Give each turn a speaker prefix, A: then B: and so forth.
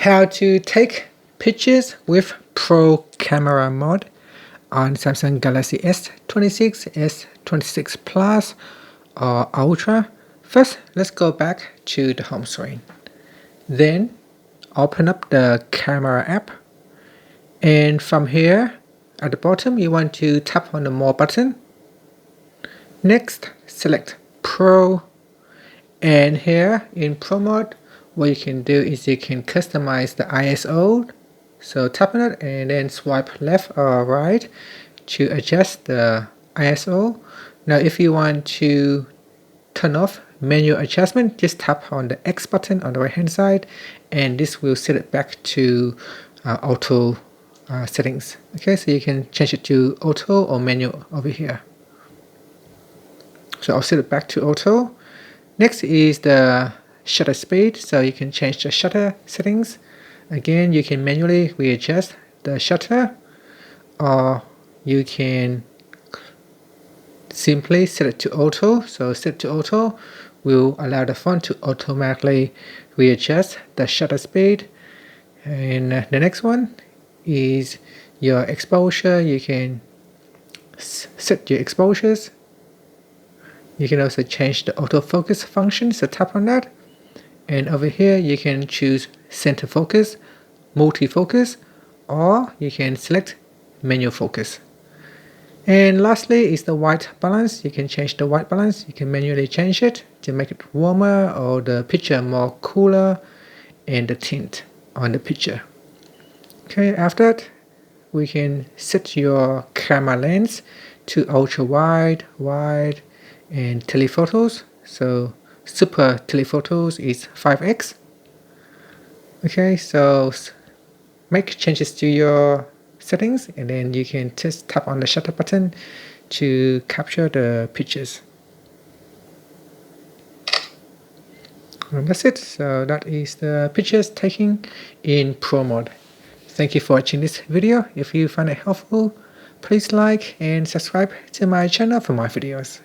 A: how to take pictures with Pro camera mode on Samsung Galaxy S26, S26 Plus or Ultra. First, let's go back to the home screen. Then open up the camera app, and from here at the bottom you want to tap on the More button. Next, select Pro, and here in Pro mode what you can do is you can customize the ISO. So tap on it and then swipe left or right to adjust the ISO. Now if you want to turn off manual adjustment, just tap on the X button on the right hand side, and this will set it back to auto settings. Okay, so you can change it to auto or manual over here. So I'll set it back to auto. Next is the shutter speed, so you can change the shutter settings. Again, you can manually readjust the shutter, or you can simply set it to auto. So set to auto will allow the phone to automatically readjust the shutter speed. And the next one is your exposure. You can set your exposures. You can also change the autofocus function, so tap on that. And over here you can choose center focus, multi-focus, or you can select manual focus. And lastly is the white balance. You can change the white balance. You can manually change it to make it warmer or the picture more cooler, and the tint on the picture. Okay, after that we can set your camera lens to ultra wide, wide, and telephotos. So super telephotos is 5x. Okay, so make changes to your settings, and then you can just tap on the shutter button to capture the pictures. And that's it. So that is the pictures taking in Pro mode. Thank you for watching this video. If you find it helpful, please like and subscribe to my channel for more videos.